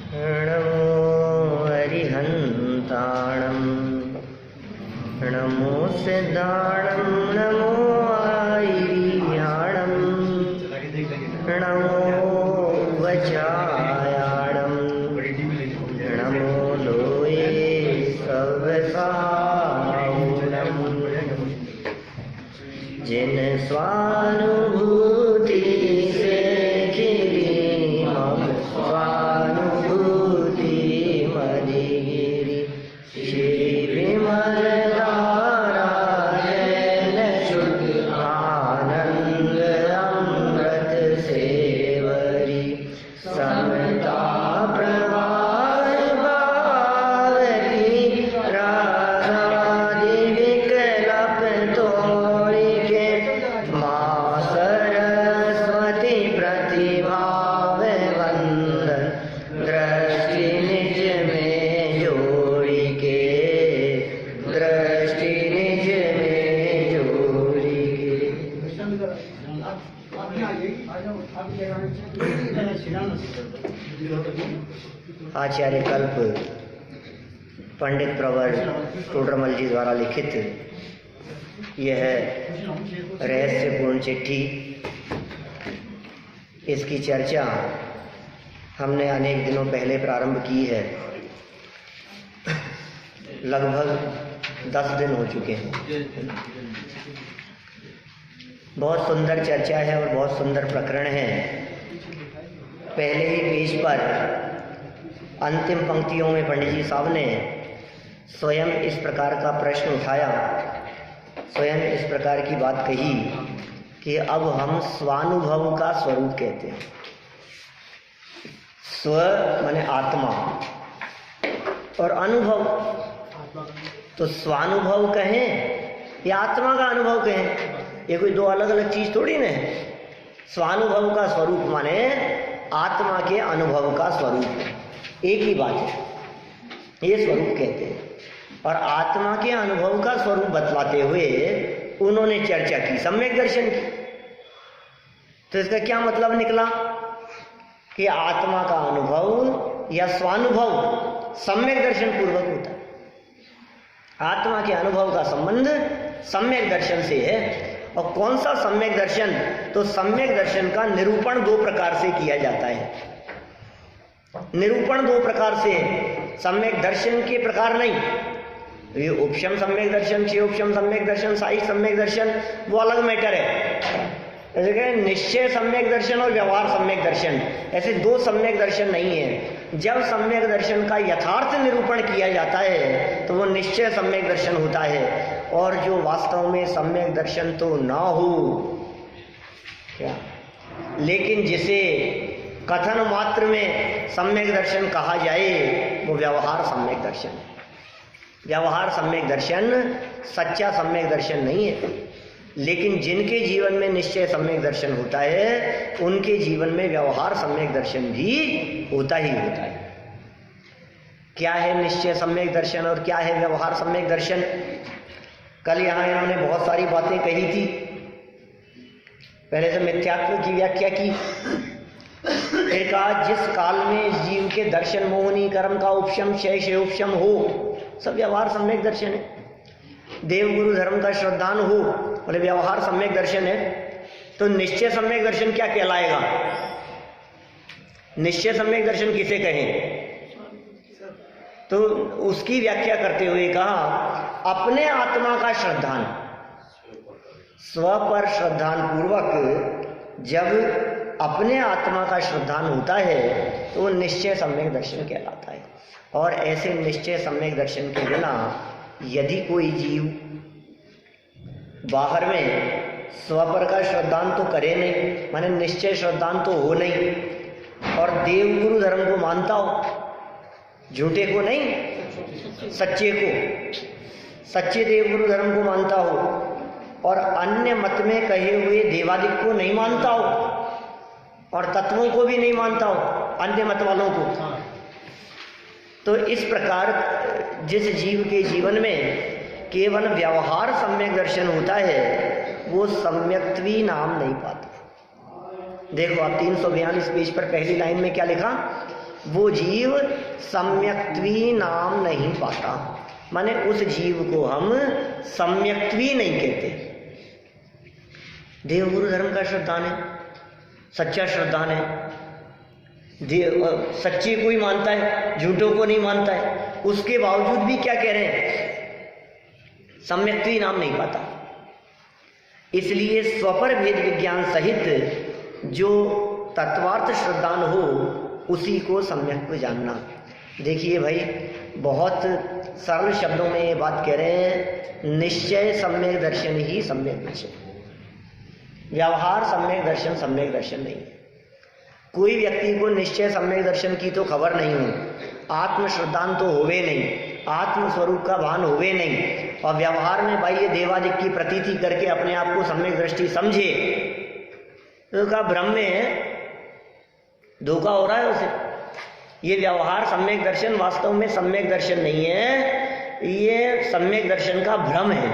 नमो अरिहन्ताणं नमो सिद्धाणं नमो आयर्याणं नमो वचायाणं नमो लोये सवसावनं जिन स्वानुभूति से घिरी मम स्वानुभूति मदिगिरी श्री विमल धारा जैन शुद्ध आनंद अमृत सेवरी समता प्रवाह भावती राधादि विकल्प तोड़ी के माँ सरस्वती प्रतिभाव वंदन दृष्टि निज में जोड़ी के दृष्टि निज में जोड़ी के। आचार्य कल्प पंडित प्रवर टोडरमल जी द्वारा लिखित यह रहस्यपूर्ण चिट्ठी, इसकी चर्चा हमने अनेक दिनों पहले प्रारंभ की है। लगभग 10 दिन हो चुके हैं। बहुत सुंदर चर्चा है और बहुत सुंदर प्रकरण है। पहले ही पेज पर अंतिम पंक्तियों में पंडित जी साहब ने स्वयं इस प्रकार का प्रश्न उठाया, स्वयं इस प्रकार की बात कही कि अब हम स्वानुभव का स्वरूप कहते हैं। स्व माने आत्मा और अनुभव, तो स्वानुभव कहें या आत्मा का अनुभव कहें, ये कोई दो अलग अलग चीज थोड़ी ना है। स्वानुभव का स्वरूप माने आत्मा के अनुभव का स्वरूप, एक ही बात है, ये स्वरूप कहते हैं। और आत्मा के अनुभव का स्वरूप बतलाते हुए उन्होंने चर्चा की सम्यक दर्शन की। तो इसका क्या मतलब निकला कि आत्मा का अनुभव या स्वानुभव सम्यक दर्शन पूर्वक होता है। आत्मा के अनुभव का संबंध सम्यक दर्शन से है। और कौन सा सम्यक दर्शन? तो सम्यक दर्शन का निरूपण 2 प्रकार से किया जाता है। निरूपण 2 प्रकार से, सम्यक दर्शन के प्रकार नहीं। ये उपशम सम्यक दर्शन, उपशम सम्यक दर्शन, साई सम्यक दर्शन, वो अलग मैटर है। जैसे कि निश्चय सम्यक दर्शन और व्यवहार सम्यक दर्शन, ऐसे 2 सम्यक दर्शन नहीं है। जब सम्यक दर्शन का यथार्थ निरूपण किया जाता है तो वो निश्चय सम्यक दर्शन होता है। और जो वास्तव में सम्यक दर्शन तो ना हो क्या, लेकिन जिसे कथन मात्र में सम्यक दर्शन कहा जाए वो व्यवहार सम्यक दर्शन है। व्यवहार सम्यक दर्शन सच्चा सम्यक दर्शन नहीं है। लेकिन जिनके जीवन में निश्चय सम्यक दर्शन होता है उनके जीवन में व्यवहार सम्यक दर्शन भी होता ही होता है। क्या है निश्चय सम्यक दर्शन और क्या है व्यवहार सम्यक दर्शन? कल यहाँ इन्होंने बहुत सारी बातें कही थी। पहले से मिथ्यात्व की व्याख्या की, फिर कहा जिस काल में जीव के दर्शन मोहनी कर्म का उपशम शय उपशम हो, सब व्यवहार सम्यक दर्शन है। देव गुरु धर्म का श्रद्धान हो, बोले व्यवहार सम्यक दर्शन है। तो निश्चय सम्यक दर्शन क्या कहलाएगा? निश्चय सम्यक दर्शन किसे कहें? तो उसकी व्याख्या करते हुए कहा अपने आत्मा का श्रद्धान, स्व पर श्रद्धान पूर्वक जब अपने आत्मा का श्रद्धान होता है तो वो निश्चय सम्यक दर्शन कहलाता है। और ऐसे निश्चय सम्यक दर्शन के बिना यदि कोई जीव बाहर में स्व पर का श्रद्धान तो करे नहीं, माने निश्चय श्रद्धान तो हो नहीं, और देव गुरु धर्म को मानता हो, झूठे को नहीं सच्चे को, सच्चे देव गुरु धर्म को मानता हो, और अन्य मत में कहे हुए देवादिक को नहीं मानता हो, और तत्वों को भी नहीं मानता हो, अन्य मत वालों को, तो इस प्रकार जिस जीव के जीवन में केवल व्यवहार सम्यक दर्शन होता है वो सम्यक्त्वी नाम नहीं पाता। देखो आप 342 पेज पर पहली लाइन में क्या लिखा, वो जीव सम्यक्त्वी नाम नहीं पाता, माने उस जीव को हम सम्यक्त्वी नहीं कहते। देवगुरु धर्म का श्रद्धान है, सच्चा श्रद्धान है, सच्चे को ही मानता है, झूठों को नहीं मानता है, उसके बावजूद भी क्या कह रहे हैं, सम्यक्त्वी नाम नहीं पाता। इसलिए स्वपर भेद विज्ञान सहित जो तत्वार्थ श्रद्धान हो उसी को सम्यक जानना। देखिए भाई, बहुत सरल शब्दों में ये बात कह रहे हैं, निश्चय सम्यक दर्शन ही सम्यक दर्शन, व्यवहार सम्यक दर्शन नहीं है। कोई व्यक्ति को निश्चय सम्यक दर्शन की तो खबर नहीं हो, आत्मश्रद्धान तो होवे नहीं, आत्म स्वरूप का भान होवे नहीं, और व्यवहार में बाह्य देवादिक की प्रतीति करके अपने आप को सम्यक दृष्टि समझे, तो का भ्रम में धोखा हो रहा है उसे। ये व्यवहार सम्यक दर्शन वास्तव में सम्यक दर्शन नहीं है, ये सम्यक दर्शन का भ्रम है।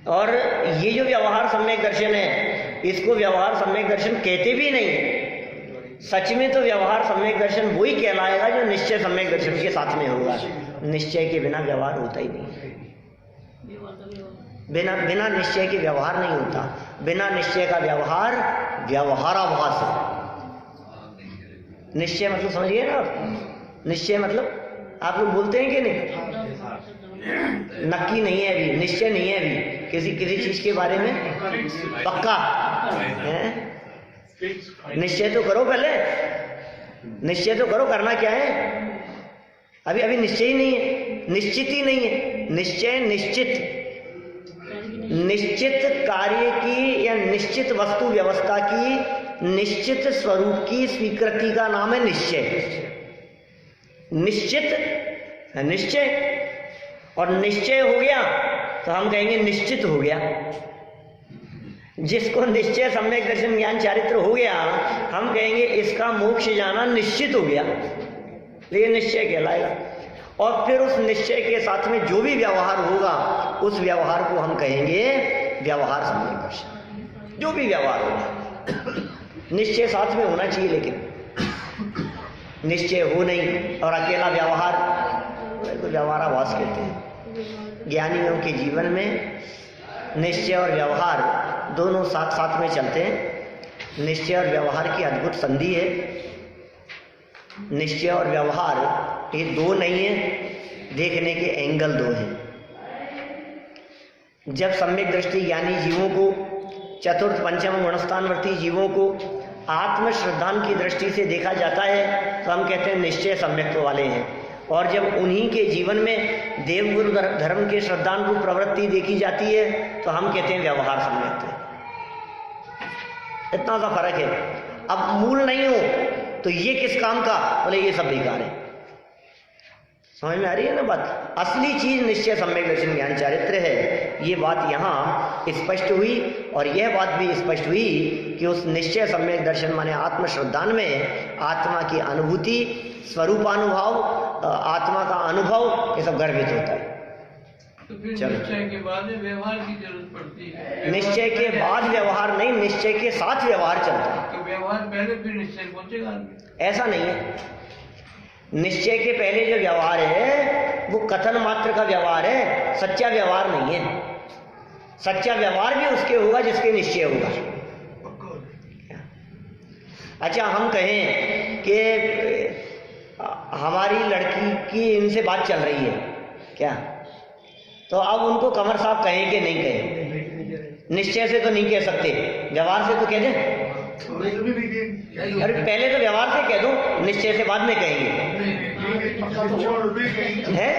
और ये जो व्यवहार सम्यक दर्शन है, इसको व्यवहार सम्यक दर्शन कहते भी नहीं। सच में तो व्यवहार सम्यक दर्शन वही कहलाएगा जो निश्चय सम्यक दर्शन के साथ में होगा। निश्चय के बिना व्यवहार होता ही नहीं, बिना निश्चय के व्यवहार नहीं होता। बिना निश्चय का व्यवहार व्यवहाराभास है। निश्चय मतलब समझिए ना, निश्चय मतलब आप लोग बोलते हैं कि नहीं, नक्की नहीं है अभी, निश्चय नहीं है अभी किसी चीज के बारे में पक्का है। निश्चय तो करो, पहले निश्चय तो करो, करना क्या है। अभी निश्चय ही नहीं है, निश्चित ही नहीं है। निश्चय निश्चित कार्य की या निश्चित वस्तु व्यवस्था की निश्चित स्वरूप की स्वीकृति का नाम है निश्चय। निश्चय और निश्चय हो गया तो हम कहेंगे निश्चित हो गया। जिसको निश्चय सम्यक दर्शन ज्ञान चारित्र हो गया, हम कहेंगे इसका मोक्ष जाना निश्चित हो गया, लेकिन निश्चय कहलाएगा। और फिर उस निश्चय के साथ में जो भी व्यवहार होगा, उस व्यवहार को हम कहेंगे व्यवहार सम्यक दर्शन। जो भी व्यवहार होगा निश्चय साथ में होना चाहिए, लेकिन निश्चय हो नहीं और अकेला व्यवहार, तो व्यवहाराभास कहते हैं। ज्ञानियों के जीवन में निश्चय और व्यवहार दोनों साथ साथ में चलते हैं। निश्चय और व्यवहार की अद्भुत संधि है। निश्चय और व्यवहार ये दो नहीं है, देखने के एंगल दो हैं। जब सम्यक दृष्टि ज्ञानी जीवों को, चतुर्थ पंचम गुणस्थानवर्ती जीवों को आत्मश्रद्धान की दृष्टि से देखा जाता है तो हम कहते हैं निश्चय सम्यक्त्व वाले हैं। और जब उन्हीं के जीवन में देवगुरु धर्म के श्रद्धान रूप प्रवृत्ति देखी जाती है तो हम कहते हैं व्यवहार सम्यक्त्व। इतना सा फर्क है। अब मूल नहीं हो तो ये किस काम का, बोले ये सब बेकार है। समझ में आ रही है ना बात। असली चीज निश्चय सम्यक दर्शन ज्ञान चारित्र है। ये बात यहाँ स्पष्ट हुई, और यह बात भी स्पष्ट हुई कि उस निश्चय सम्यक दर्शन माने आत्मश्रद्धान में आत्मा की अनुभूति, स्वरूपानुभाव, आत्मा का अनुभव, ये सब गर्भित होता है। तो फिर निश्चय के बाद व्यवहार की जरूरत पड़ती है। निश्चय के बाद व्यवहार नहीं, निश्चय के साथ व्यवहार चलता है। तो व्यवहार पहले फिर निश्चय पहुंचेगा? ऐसा नहीं है। निश्चय के पहले जो व्यवहार है वो कथन मात्र का व्यवहार है, सच्चा व्यवहार नहीं है। सच्चा व्यवहार भी उसके होगा जिसके निश्चय होगा। अच्छा, हम कहें कि हमारी लड़की की इनसे बात चल रही है क्या, तो अब उनको कमर साहब कहें कि नहीं कहें? निश्चय से तो नहीं कह सकते, व्यवहार से तो कह दें। अरे पहले तो व्यवहार से कह दो, निश्चय से बाद में कहेंगे। है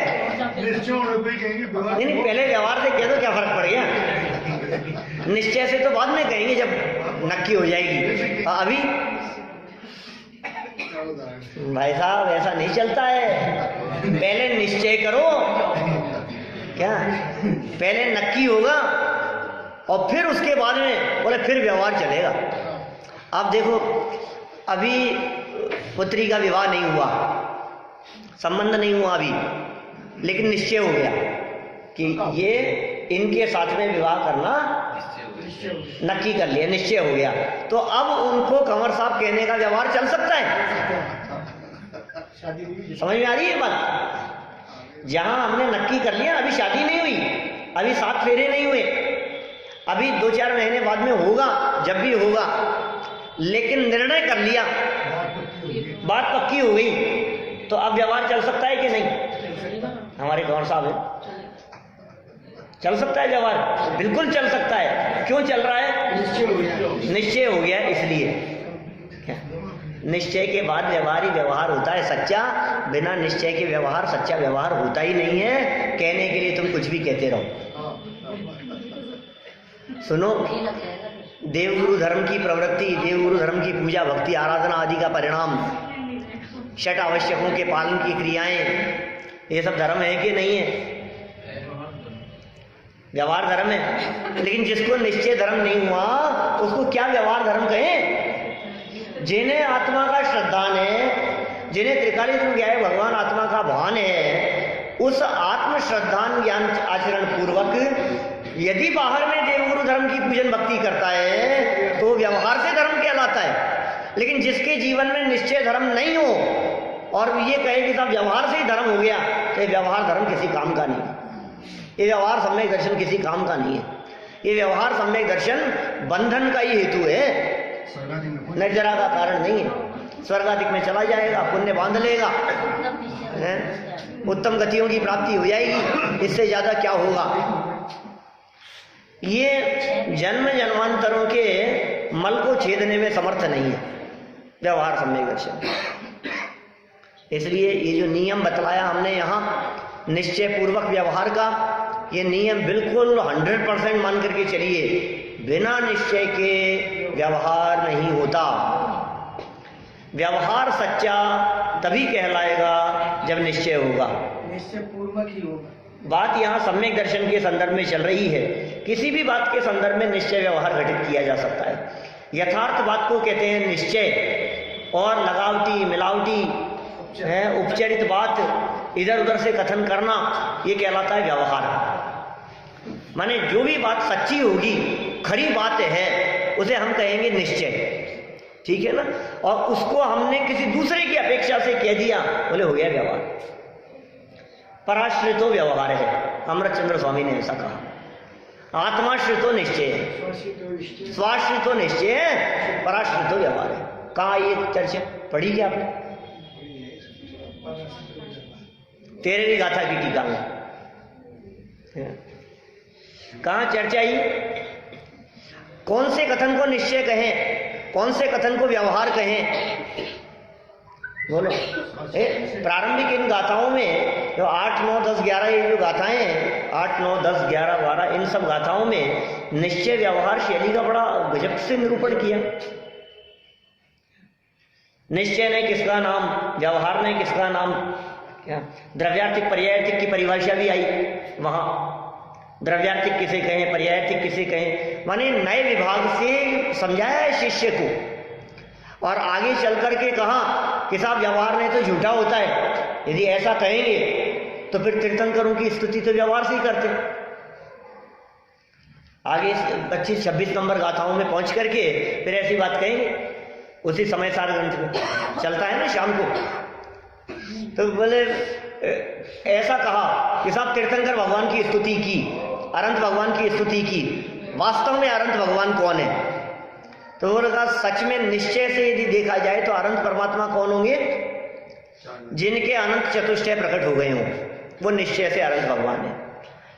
नहीं, पहले व्यवहार से कह दो, क्या फर्क पड़ गया? निश्चय से तो बाद में कहेंगे जब नक्की हो जाएगी। अभी भाई साहब ऐसा नहीं चलता है। पहले निश्चय करो, क्या पहले नक्की होगा और फिर उसके बाद में बोले फिर व्यवहार चलेगा। अब देखो, अभी पुत्री का विवाह नहीं हुआ, संबंध नहीं हुआ अभी, लेकिन निश्चय हो गया कि ये इनके साथ में विवाह करना नक्की कर लिया, निश्चय हो गया। तो अब उनको कंवर साहब कहने का व्यवहार चल सकता है? समझ में आ रही है बात? जहां हमने नक्की कर लिया, अभी शादी नहीं हुई, अभी 7 फेरे नहीं हुए, अभी 2-4 महीने बाद में होगा, जब भी होगा, लेकिन निर्णय कर लिया, बात पक्की हो गई, तो अब व्यवहार चल सकता है कि नहीं? हमारे कंवर साहब है, चल सकता है व्यवहार, बिल्कुल चल सकता है। क्यों चल रहा है? निश्चय हो गया। इसलिए निश्चय के बाद व्यवहार ही व्यवहार होता है सच्चा। बिना निश्चय के व्यवहार सच्चा व्यवहार होता ही नहीं है। कहने के लिए तुम कुछ भी कहते रहो। सुनो, देवगुरु धर्म की प्रवृत्ति, देवगुरु धर्म की पूजा भक्ति आराधना आदि का परिणाम, 6 आवश्यकों के पालन की क्रियाएं, ये सब धर्म है कि नहीं है? व्यवहार धर्म है। लेकिन जिसको निश्चय धर्म नहीं हुआ उसको क्या व्यवहार धर्म कहें? जिन्हें आत्मा का श्रद्धान है, जिन्हें त्रिकालिक रूप ज्ञाय भगवान आत्मा का भान है, उस आत्म श्रद्धान ज्ञान आचरण पूर्वक यदि बाहर में देवगुरु धर्म की पूजन भक्ति करता है तो व्यवहार से धर्म कहलाता है। लेकिन जिसके जीवन में निश्चय धर्म नहीं हो और ये कहे कि साहब व्यवहार से ही धर्म हो गया, तो व्यवहार धर्म किसी काम का नहीं। ये व्यवहार सम्यक दर्शन किसी काम का नहीं है। ये व्यवहार सम्यक दर्शन बंधन का ही हेतु है, निर्जरा का कारण नहीं है। स्वर्गाधिक में चला जाएगा, पुण्य बांध लेगा, उत्तम गतियों की प्राप्ति हो जाएगी, इससे ज्यादा क्या होगा? ये जन्म जन्मांतरों के मल को छेदने में समर्थ नहीं है व्यवहार सम्यक दर्शन। इसलिए ये जो नियम बतलाया हमने यहाँ निश्चय पूर्वक व्यवहार का, ये नियम बिल्कुल 100% मान करके चलिए। बिना निश्चय के व्यवहार नहीं होता। व्यवहार सच्चा तभी कहलाएगा जब निश्चय होगा, निश्चय पूर्वक ही होगा। बात यहाँ सम्यक दर्शन के संदर्भ में चल रही है। किसी भी बात के संदर्भ में निश्चय व्यवहार घटित किया जा सकता है। यथार्थ बात को कहते हैं निश्चय, और लगावटी मिलावटी उपचरित बात इधर उधर से कथन करना, ये कहलाता है व्यवहार। माने जो भी बात सच्ची होगी, खरी बात है, उसे हम कहेंगे निश्चय। ठीक है ना? और उसको हमने किसी दूसरे की अपेक्षा से कह दिया, बोले हो गया व्यवहार। पराश्रितो व्यवहार है, अमृतचंद्र स्वामी ने ऐसा कहा। आत्माश्रितो निश्चय है, स्वाश्रितो निश्चय है, पराश्रितो व्यवहार है। कहा ये चर्चा पढ़ी क्या आपने? तेरहवीं गाथा की टीका में कहाँ चर्चा ही? कौन से कथन को निश्चय कहें, कौन से कथन को व्यवहार कहें? बोलो। प्रारंभिक इन गाथाओं में जो 8, 9, 10, 11 ये जो गाथाएं हैं, 8, 9, 10, 11, 12, इन सब गाथाओं में निश्चय व्यवहार शैली का बड़ा गजब से निरूपण किया। निश्चय ने किसका नाम, व्यवहार ने किसका नाम, क्या द्रव्यार्थिक पर्यायार्थिक की परिभाषा भी आई वहां। द्रव्यार्थिक किसे कहें, पर्यायार्थिक किसे कहें, माने नए विभाग से समझाया है शिष्य को। और आगे चल करके कहा कि साहब व्यवहार नहीं तो झूठा होता है। यदि ऐसा कहेंगे तो फिर तीर्थंकरों की स्तुति तो व्यवहार से ही करते। आगे 25-26 नंबर गाथाओं में पहुंच करके फिर ऐसी बात कहेंगे। उसी समय सार ग्रंथ में चलता है ना शाम को, तो बोले ऐसा कहा कि साहब तीर्थंकर भगवान की स्तुति की, अनंत भगवान की स्तुति की। वास्तव में अनंत भगवान कौन है? तो वो कहा सच में निश्चय से यदि देखा जाए तो अनंत परमात्मा कौन होंगे? जिनके अनंत चतुष्टय प्रकट हो गए हों, वो निश्चय से अनंत भगवान है।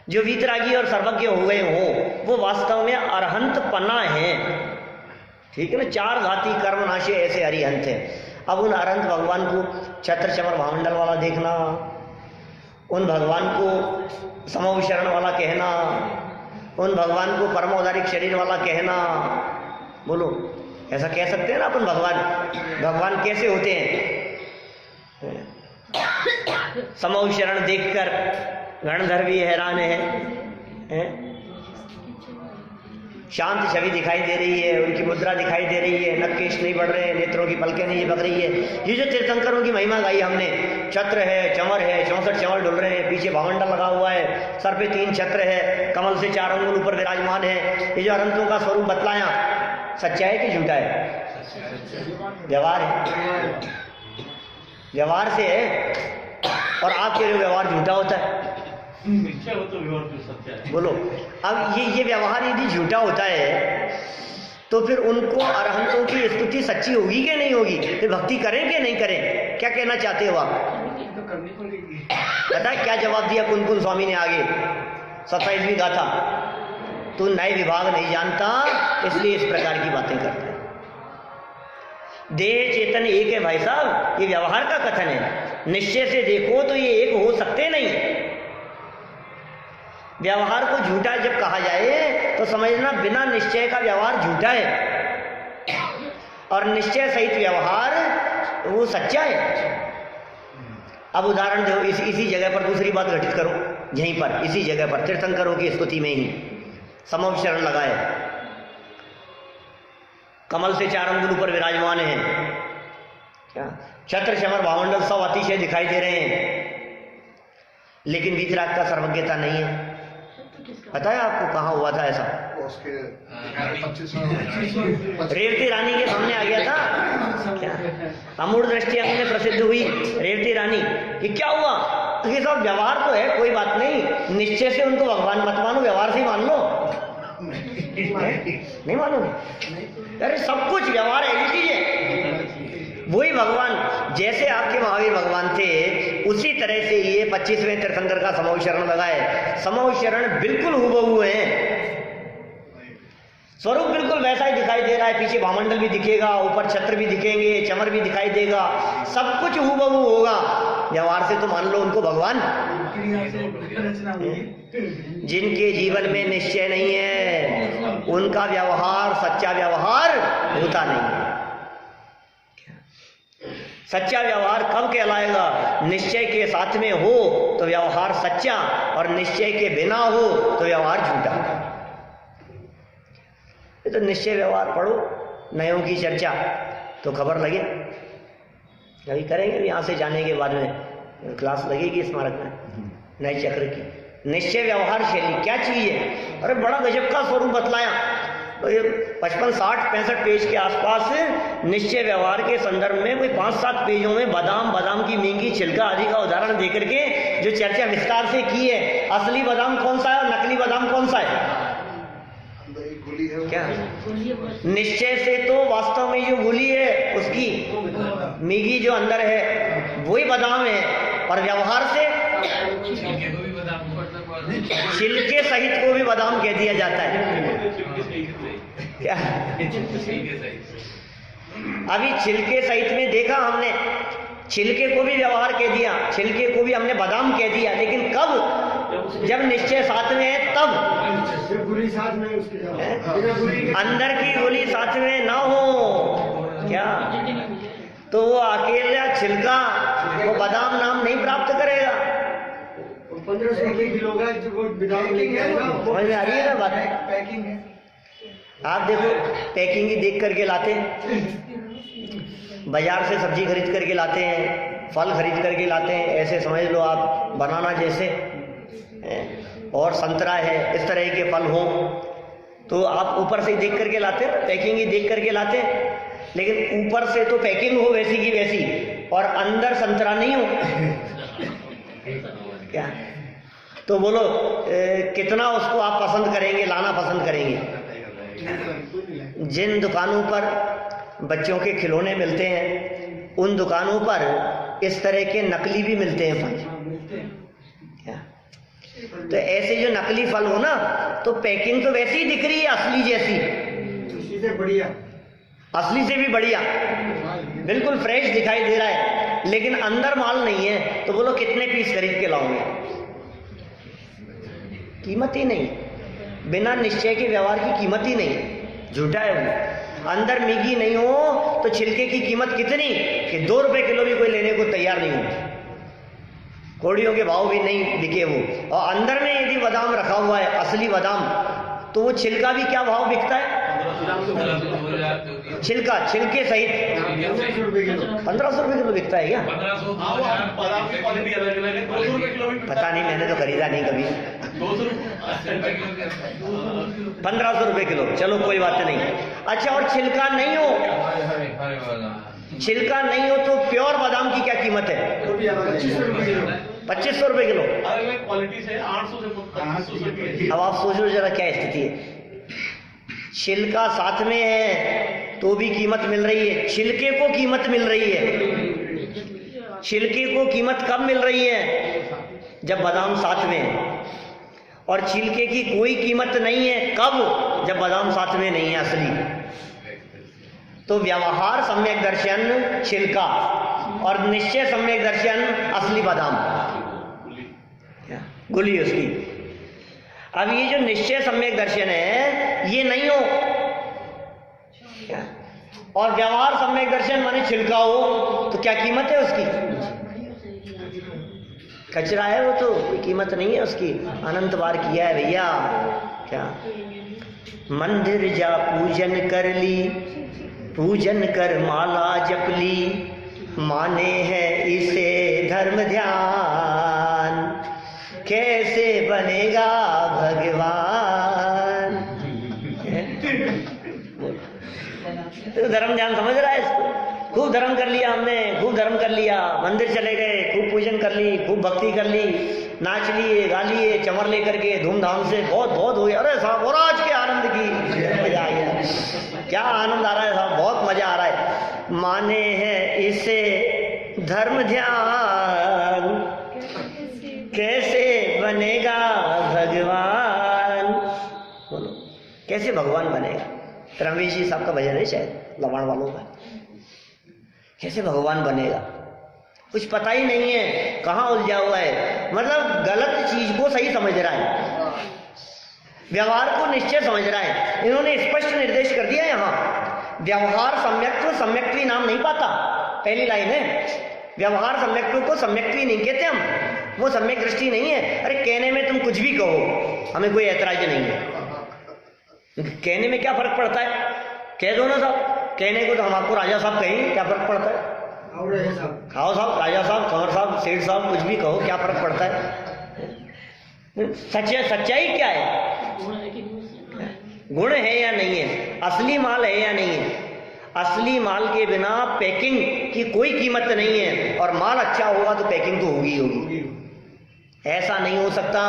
जो वीतरागी और सर्वज्ञ हो गए हों, वो वास्तव में अरहंत पन्ना है। ठीक है ना? 4 घाती कर्मनाशी ऐसे अरिहंत हैं। अब उन अनंत भगवान को छत्र चमर भामंडल वाला देखना, उन भगवान को समविशरण वाला कहना, उन भगवान को परमोदारिक शरीर वाला कहना, बोलो ऐसा कह सकते हैं ना अपन? भगवान कैसे होते हैं? समविशरण देखकर गणधर भी हैरान है। शांत छवि दिखाई दे रही है, उनकी मुद्रा दिखाई दे रही है, नख केश नहीं बढ़ रहे हैं, नेत्रों की पलकें नहीं बग रही है। ये जो तीर्थंकरों की महिमा गाई हमने, छत्र है, चमर है, 64 चमर डुल रहे हैं, पीछे भावंडल लगा हुआ है, सर पे 3 छत्र है, कमल से 4 अंगुल ऊपर विराजमान है। ये जो अनंतों का स्वरूप बतलाया, सच्चा है कि झूठा है? व्यवहार है, व्यवहार से है। और आप कह रहे हो व्यवहार झूठा होता है? मिथ्या हो तो व्यवहार तो सत्य है। बोलो, अब ये व्यवहार यदि झूठा होता है तो फिर उनको अरहंतों की स्तुति सच्ची होगी कि नहीं होगी? फिर भक्ति करें कि नहीं करें? क्या कहना चाहते हो आप? तो करनी पड़ेगी। पता है क्या जवाब दिया कुनकुन स्वामी ने आगे 27वीं गाथा? तू न्याय विभाग नहीं जानता, इसलिए इस प्रकार की बातें करता है। देह चेतन एक है भाई साहब, ये व्यवहार का कथन है। निश्चय से देखो तो ये एक हो सकते नहीं। व्यवहार को झूठा जब कहा जाए तो समझना बिना निश्चय का व्यवहार झूठा है, और निश्चय सहित व्यवहार वो सच्चा है। अब उदाहरण दो, इसी जगह पर दूसरी बात घटित करो, यहीं पर इसी जगह पर तीर्थंकरों की स्तुति में ही समवचरण लगाए, कमल से 4 अंगुल ऊपर विराजमान है, क्या छत्र चमर भावंडल सब अतिशय दिखाई दे रहे हैं, लेकिन वीतराग का सर्वज्ञता नहीं है। पता है आपको कहाँ हुआ था ऐसा? रेवती रानी के सामने आ गया था, क्या अमूढ़ दृष्टि में प्रसिद्ध हुई रेवती रानी। ये क्या हुआ? तो ये सब व्यवहार तो है, कोई बात नहीं, निश्चय से उनको भगवान मत मानो, व्यवहार से ही मान लो। नहीं मानोगे? अरे सब कुछ व्यवहार है, ये चीज है। वही भगवान, जैसे आपके महावीर भगवान थे उसी तरह से ये 25वें तीर्थंकर का समवचरण लगाए। समवचरण बिल्कुल हुबहू है, स्वरूप बिल्कुल वैसा ही दिखाई दे रहा है। पीछे भामंडल भी दिखेगा, ऊपर छत्र भी दिखेंगे, चमर भी दिखाई देगा, सब कुछ हुबहू होगा। व्यवहार से तो मान लो उनको भगवान। जिनके जीवन में निश्चय नहीं है उनका व्यवहार सच्चा व्यवहार होता नहीं है। सच्चा व्यवहार कब कहलाएगा? निश्चय के साथ में हो तो व्यवहार सच्चा, और निश्चय के बिना हो तो व्यवहार झूठा। ये तो निश्चय व्यवहार पढ़ो, नयों की चर्चा तो खबर लगे, अभी करेंगे यहाँ से जाने के बाद में क्लास लगेगी स्मारक में नए चक्र की। निश्चय व्यवहार शैली क्या चीज है? अरे बड़ा गजब का स्वरूप बतलाया। 55, 60, 65 पेज के आसपास निश्चय व्यवहार के संदर्भ में कोई 5-7 पेजों में बादाम की मींगी छिलका आदि का उदाहरण देकर के जो चर्चा विस्तार से की है। असली बादाम कौन सा है और नकली बादाम कौन सा है? क्या निश्चय से तो वास्तव में जो गुली है उसकी मीगी जो अंदर है वही बादाम है, और व्यवहार से छिलके सहित को भी बादाम कह दिया जाता है। क्या अभी छिलके सहित में देखा हमने, छिलके को भी व्यवहार कह दिया, छिलके को भी हमने बादाम कह दिया, लेकिन कब? जब निश्चय साथ में है तब। गुली साथ में उसके अंदर की गुली साथ में ना हो क्या तो वो अकेला छिलका वो बादाम नाम नहीं प्राप्त करेगा। 1500 रुपए किलो का जो वो बादाम लेके आएगा, समझ में आ रही है ना बात? पैकिंग है। आप देखो पैकिंग ही देख करके लाते हैं, बाजार से सब्जी खरीद करके लाते हैं, फल खरीद करके लाते हैं, ऐसे समझ लो आप बनाना जैसे और संतरा है, इस तरह के फल हों तो आप ऊपर से ही देख करके लाते हैं, पैकिंग ही देख करके लाते हैं। लेकिन ऊपर से तो पैकिंग हो वैसी की वैसी और अंदर संतरा नहीं हो क्या? तो बोलो कितना उसको आप पसंद करेंगे, लाना पसंद करेंगे? जिन दुकानों पर बच्चों के खिलौने मिलते हैं उन दुकानों पर इस तरह के नकली भी मिलते हैं फल। क्या? तो ऐसे जो नकली फल हो ना तो पैकिंग तो वैसी ही दिख रही है असली जैसी, उसी से बढ़िया, असली से भी बढ़िया, बिल्कुल फ्रेश दिखाई दे रहा है, लेकिन अंदर माल नहीं है। तो बोलो कितने पीस खरीद के लाओगे? कीमत ही नहीं, बिना निश्चय के व्यवहार की कीमत ही नहीं, झूठा है वो। अंदर मीगी नहीं हो तो छिलके की कीमत कितनी कि 2 रुपए किलो भी कोई लेने को तैयार नहीं हो, कौड़ियों के भाव भी नहीं बिके वो। और अंदर में यदि बादाम रखा हुआ है, असली बादाम, तो वो छिलका भी क्या भाव बिकता है? छिलका, छिलके सहित 1500 रुपए किलो। 1500 रुपए किलो बिकता है क्या? 1500 बादाम की क्वालिटी अलग अलग है, 200 रुपए किलो भी पता नहीं, मैंने तो खरीदा नहीं कभी। 200 रुपए 1500 रुपए किलो, चलो कोई बात नहीं। अच्छा, और छिलका नहीं हो, छिलका नहीं हो तो प्योर बादाम की क्या कीमत है? 2500 रुपए किलो। 2500 रुपए किलो। अलग अलग क्वालिटी से 800 से 800 रुपए। अब आप सोचो जरा क्या स्थिति है। छिलका साथ में है तो भी कीमत मिल रही है, छिलके को कीमत मिल रही है। छिलके को कीमत कब मिल रही है? जब बादाम साथ में है। और छिलके की कोई कीमत नहीं है कब? जब बादाम साथ में नहीं है असली। तो व्यवहार सम्यक दर्शन छिलका और निश्चय सम्यक दर्शन असली बादाम, गुली उसकी। अब ये जो निश्चय सम्यक दर्शन है ये नहीं हो, और व्यवहार सम्यक दर्शन माने छिलका हो, तो क्या कीमत है उसकी? कचरा है वो, तो कोई कीमत नहीं है उसकी। अनंत बार किया है भैया। क्या मंदिर जा पूजन कर ली, पूजन कर माला जप ली, माने है इसे धर्म ध्यान, कैसे बनेगा भगवान। तो धर्म ध्यान समझ रहा है इसको? खूब धर्म कर लिया हमने, खूब धर्म कर लिया, मंदिर चले गए, खूब पूजन कर ली, खूब भक्ति कर ली, नाच लिए, गा लिए, चमर लेकर के धूमधाम से, बहुत बहुत हो गया। अरे साहब और आज के आनंद की मजा आ गया, क्या आनंद आ रहा है साहब, बहुत मजा आ रहा है। माने हैं इसे धर्म ध्यान, कैसे बनेगा भगवान। बोलो कैसे भगवान बनेगा? रमेश जी साहब का भजन है शायद, लवाण वालों का। कैसे भगवान बनेगा? कुछ पता ही नहीं है, कहाँ उलझा हुआ है। मतलब गलत चीज को सही समझ रहा है, व्यवहार को निश्चय समझ रहा है। इन्होंने स्पष्ट निर्देश कर दिया यहाँ, व्यवहार सम्यक्त्व सम्यक्त्वी नाम नहीं पाता। पहली लाइन है, व्यवहार सम्यक्त्व को सम्यक्त्वी नहीं कहते हम, वो सम्यक दृष्टि नहीं है। अरे कहने में तुम कुछ भी कहो, हमें कोई ऐतराज नहीं है। कहने में क्या फर्क पड़ता है? कह दो ना साहब, कहने को तो हम आपको राजा साहब कहेंगे, क्या फर्क पड़ता है? खाओ साहब, राजा साहब, कंवर साहब, सेठ साहब, कुछ भी कहो, क्या फर्क पड़ता है? सच्चाई क्या है? गुण है या नहीं है? असली माल है या नहीं है? असली माल के बिना पैकिंग की कोई कीमत नहीं है, और माल अच्छा होगा तो पैकिंग तो होगी होगी। ऐसा नहीं हो सकता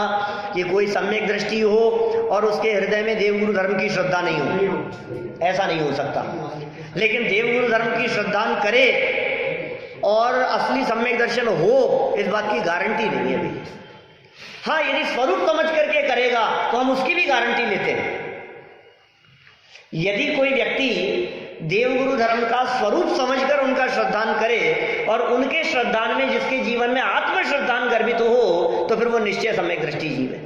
कि कोई सम्यक दृष्टि हो और उसके हृदय में देवगुरु धर्म की श्रद्धा नहीं हो, ऐसा नहीं हो सकता। लेकिन देवगुरु धर्म की श्रद्धा करे और असली सम्यक दर्शन हो, इस बात की गारंटी नहीं है भैया। हाँ, यदि स्वरूप समझ करके करेगा तो हम उसकी भी गारंटी लेते हैं। यदि कोई व्यक्ति देवगुरु धर्म का स्वरूप समझकर उनका श्रद्धान करे और उनके श्रद्धान में जिसके जीवन में आत्म श्रद्धान गर्भित हो, तो फिर वो निश्चय सम्यक दृष्टि जीव है।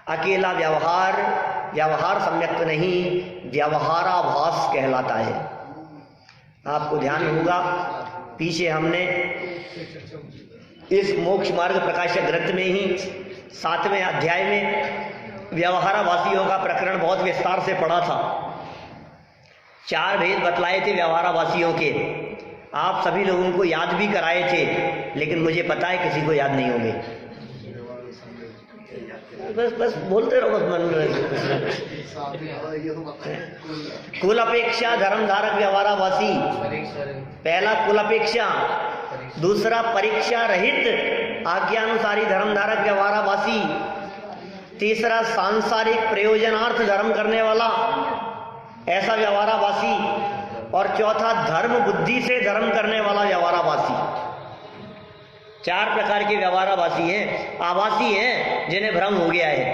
अकेला व्यवहार, व्यवहार सम्यक नहीं, व्यवहाराभास कहलाता है। आपको ध्यान होगा, पीछे हमने इस मोक्ष मार्ग प्रकाशक ग्रंथ में ही 7वें अध्याय में व्यवहाराभासियों का प्रकरण बहुत विस्तार से पढ़ा था। 4 भेद बतलाए थे व्यवहाराभासियों के, आप सभी लोगों को याद भी कराए थे, लेकिन मुझे पता है किसी को याद नहीं होंगे। बस बोलते रहो, बस मन में। कुल अपेक्षा धर्म धारक व्यवहाराभासी, पहला कुल अपेक्षा, दूसरा परीक्षा रहित आज्ञानुसारी धर्मधारक व्यवहाराभासी, तीसरा सांसारिक प्रयोजनार्थ धर्म करने वाला ऐसा व्यवहाराभासी, और चौथा धर्म बुद्धि से धर्म करने वाला व्यवहाराभासी। 4 प्रकार के व्यवहाराभासी हैं, आभासी हैं जिन्हें भ्रम हो गया है।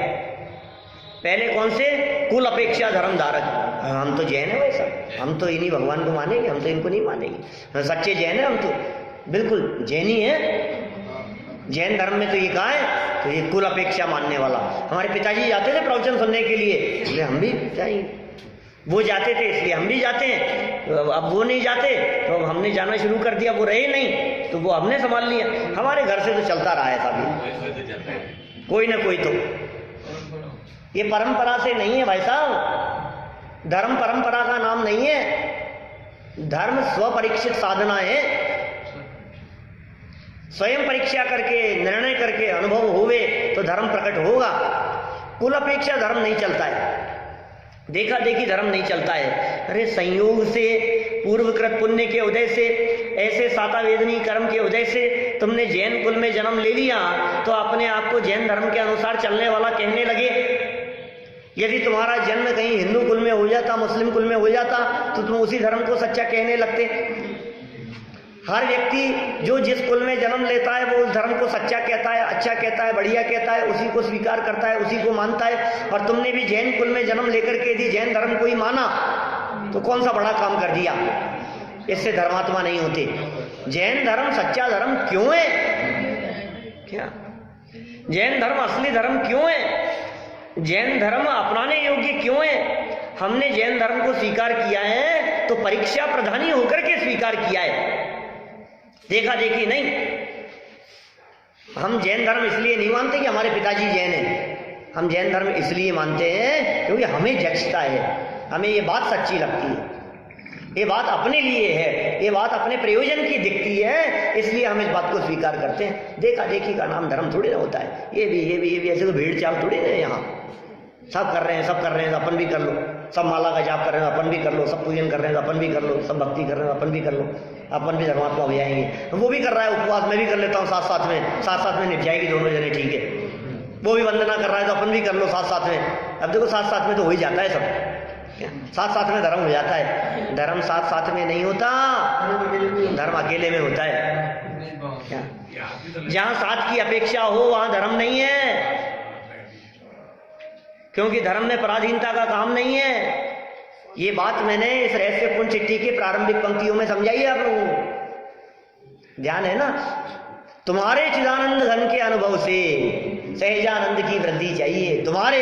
पहले कौन से? कुल अपेक्षा धर्मधारक। हम तो जैन है वैसा, हम तो इन्हीं भगवान को मानेंगे, हम तो इनको नहीं मानेंगे, सच्चे जैन है हम तो, बिल्कुल जैनी है। जैन धर्म में तो ये कहा है, तो ये कुल अपेक्षा मानने वाला। हमारे पिताजी जाते थे प्रवचन सुनने के लिए, इसलिए हम भी जाएंगे। वो जाते थे इसलिए हम भी जाते हैं। अब वो नहीं जाते तो हमने जाना शुरू कर दिया, वो रहे नहीं तो वो हमने संभाल लिया। हमारे घर से तो चलता रहा है साहब, कोई ना कोई तो। ये परंपरा से नहीं है भाई साहब, धर्म परंपरा का नाम नहीं है। धर्म स्वपरीक्षित साधना है। स्वयं परीक्षा करके, निर्णय करके, अनुभव होवे तो धर्म प्रकट होगा। कुल अपेक्षा धर्म नहीं चलता है, देखा देखी धर्म नहीं चलता है। अरे संयोग से, पूर्वकृत पुण्य के उदय से, ऐसे सातावेदनी कर्म के उदय से तुमने जैन कुल में जन्म ले लिया तो अपने आप को जैन धर्म के अनुसार चलने वाला कहने लगे। यदि तुम्हारा जन्म कहीं हिंदू कुल में हो जाता, मुस्लिम कुल में हो जाता तो तुम उसी धर्म को सच्चा कहने लगते। हर व्यक्ति जो जिस कुल में जन्म लेता है वो उस धर्म को सच्चा कहता है, अच्छा कहता है, बढ़िया कहता है, उसी को स्वीकार करता है, उसी को मानता है। और तुमने भी जैन कुल में जन्म लेकर के यदि जैन धर्म को ही माना तो कौन सा बड़ा काम कर दिया। इससे धर्मात्मा नहीं होते। जैन धर्म सच्चा धर्म क्यों है? क्या जैन धर्म असली धर्म क्यों है? जैन धर्म अपनाने योग्य क्यों है? हमने जैन धर्म को स्वीकार किया है तो परीक्षा प्रधानी होकर के स्वीकार किया है, देखा देखी नहीं। हम जैन धर्म इसलिए नहीं मानते कि हमारे पिताजी जैन हैं। हम जैन धर्म इसलिए मानते हैं क्योंकि हमें जचता है, हमें ये बात सच्ची लगती है, ये बात अपने लिए है, ये बात अपने प्रयोजन की दिखती है, इसलिए हम इस बात को स्वीकार करते हैं। देखा देखी का नाम धर्म थोड़ी ना होता है। ये भी ऐसे तो भीड़ चाल थोड़ी ना है। यहाँ सब कर रहे हैं, सब कर रहे हैं तो अपन भी कर लो। सब माला का जाप कर रहे हैं अपन भी कर लो। सब पूजन कर रहे हैं तो अपन भी कर लो। सब भक्ति कर रहे हैं तो अपन भी कर लो। अपन भी धर्मात्मा हो जाएंगे। वो भी कर रहा है उपवास, मैं भी कर लेता हूँ साथ साथ में निप जाएगी दोनों जने, ठीक है। वो भी वंदना कर रहा है तो अपन भी कर लो साथ साथ में। अब देखो साथ साथ में तो हो ही जाता है सब, साथ साथ में धर्म हो जाता है। धर्म साथ साथ में नहीं होता, धर्म अकेले में होता है। क्या जहां साथ की अपेक्षा हो वहां धर्म नहीं है, क्योंकि धर्म में पराधीनता का काम नहीं है। ये बात मैंने इस रहस्यपूर्ण चिट्ठी के प्रारंभिक पंक्तियों में समझाई है आप लोगों को, ध्यान है ना। तुम्हारे चिदानंद घन के अनुभव से सहजानंद की वृद्धि चाहिए, तुम्हारे,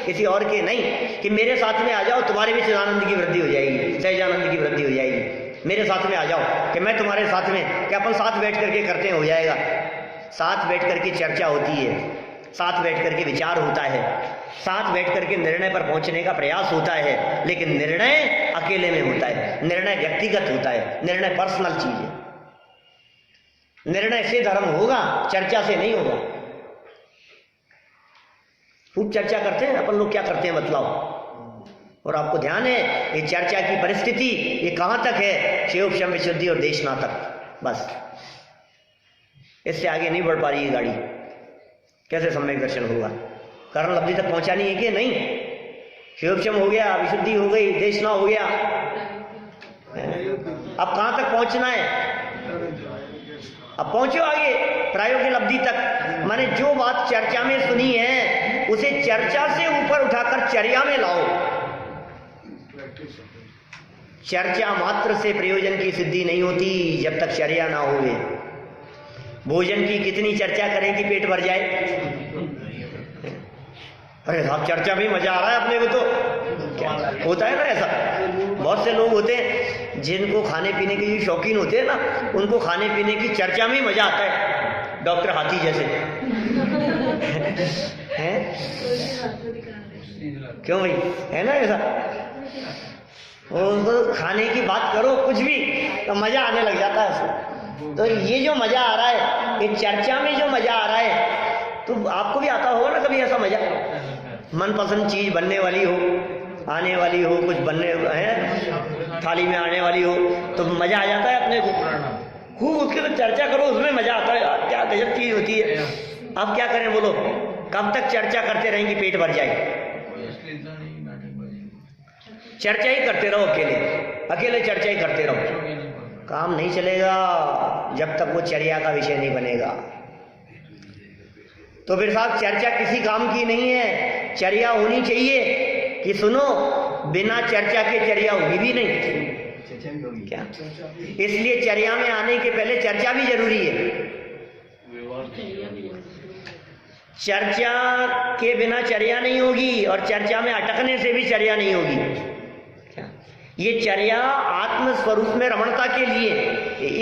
किसी और के नहीं। कि मेरे साथ में आ जाओ तुम्हारे भी चिदानंद की वृद्धि हो जाएगी, सहजानंद की वृद्धि हो जाएगी। मेरे साथ में आ जाओ कि मैं तुम्हारे साथ में, कि अपन साथ बैठ करके करते हैं, हो जाएगा। साथ बैठ करके चर्चा होती है, साथ बैठ करके विचार होता है, साथ बैठ करके निर्णय पर पहुंचने का प्रयास होता है। लेकिन निर्णय अकेले में होता है, निर्णय व्यक्तिगत होता है, निर्णय पर्सनल चीज है। निर्णय से धर्म होगा, चर्चा से नहीं होगा। खूब चर्चा करते हैं अपन लोग, क्या करते हैं बतलाओ। और आपको ध्यान है ये चर्चा की परिस्थिति ये कहां तक है? शिवोपशम विशुद्धि और देशना तक, बस। इससे आगे नहीं बढ़ पा रही है गाड़ी। कैसे सम्यक दर्शन होगा? कारण लब्धि तक पहुंचानी है कि नहीं? शिवोपशम हो गया, विशुद्धि हो गई, देशना हो गया, अब कहां तक पहुंचना है? अब पहुंचो आगे प्रायोगिक लब्धि तक। माने जो बात चर्चा में सुनी है उसे चर्चा से ऊपर उठाकर चर्या में लाओ। चर्चा मात्र से प्रयोजन की सिद्धि नहीं होती जब तक चर्या ना होवे। भोजन की कितनी चर्चा करें कि पेट भर जाए? अरे साहब चर्चा में मजा आ रहा है अपने को, तो क्या होता है ना ऐसा। बहुत से लोग होते हैं जिनको खाने पीने के लिए शौकीन होते हैं ना, उनको खाने पीने की चर्चा में मजा आता है, डॉक्टर हाथी जैसे हैं। क्यों भाई, है ना ऐसा? उनको खाने की बात करो कुछ भी तो मजा आने लग जाता है उसको। तो ये जो मजा आ रहा है, ये चर्चा में जो मजा आ रहा है, तो आपको भी आता होगा ना कभी ऐसा मजा? मनपसंद चीज बनने वाली हो, आने वाली हो, कुछ बनने है थाली में आने वाली हो तो मजा आ जाता है अपने को। खूब उसकी तो चर्चा करो, उसमें मजा आता है यार, क्या गजब चीज होती है। अब क्या करें बोलो, कब तक चर्चा करते रहेंगे पेट भर जाए? चर्चा ही करते रहो, अकेले चर्चा ही करते रहो, काम नहीं चलेगा जब तक वो चर्या का विषय नहीं बनेगा। तो फिर साहब चर्चा किसी काम की नहीं है, चर्या होनी चाहिए कि सुनो बिना चर्चा के चर्या होगी भी नहीं। क्या? इसलिए चर्या में आने के पहले चर्चा भी जरूरी है। चर्चा के बिना चर्या नहीं होगी और चर्चा में अटकने से भी चर्या नहीं होगी। क्या? ये चर्या आत्म स्वरूप में रमणता के लिए,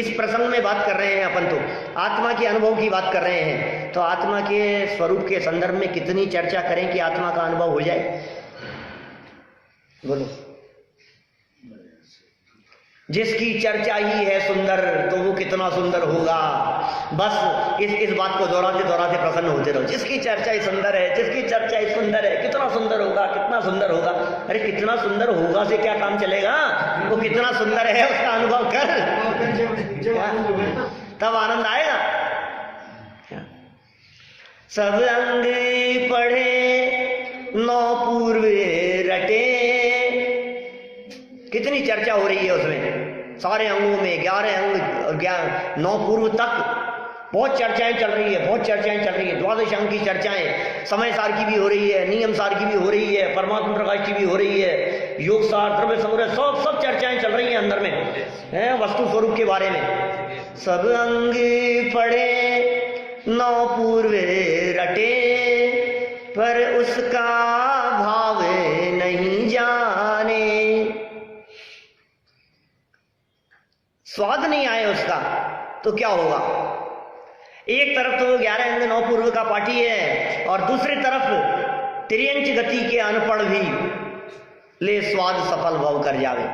इस प्रसंग में बात कर रहे हैं अपन, तो आत्मा के अनुभव की बात कर रहे हैं। तो आत्मा के स्वरूप के संदर्भ में कितनी चर्चा करें कि आत्मा का अनुभव हो जाए? बोलो। जिसकी चर्चा ही है सुंदर तो वो कितना सुंदर होगा। बस इस बात को दोहराते दोहराते प्रसन्न होते रहो। जिसकी चर्चा ही सुंदर है, जिसकी चर्चा ही सुंदर है, कितना सुंदर होगा, कितना सुंदर होगा। अरे कितना सुंदर होगा से क्या काम चलेगा? वो कितना सुंदर है उसका अनुभव कर, तब आनंद आएगा। सब अंग पढ़े 9 पूर्व रटे, कितनी चर्चा हो रही है उसमें, सारे अंगों में 11 अंग 9 पूर्व तक बहुत चर्चाएं चल रही है, बहुत चर्चाएं चल रही है। द्वादश अंग की चर्चाएं समय सार की भी हो रही है, नियम सार की भी हो रही है, परमात्मा प्रकाश की भी हो रही है, योग सार, द्रव्य संग्रह, सब चर्चाएं चल रही हैं अंदर में, है वस्तु स्वरूप के बारे में। सब अंग पढ़े 9 पूर्व रटे, पर उसका भाव नहीं जाने। स्वाद नहीं आए उसका तो क्या होगा? एक तरफ तो 11 अंग 9 पूर्व का पाठी है, और दूसरी तरफ त्रियंच गति के अनपढ़ भी ले स्वाद सफल भव कर जावे।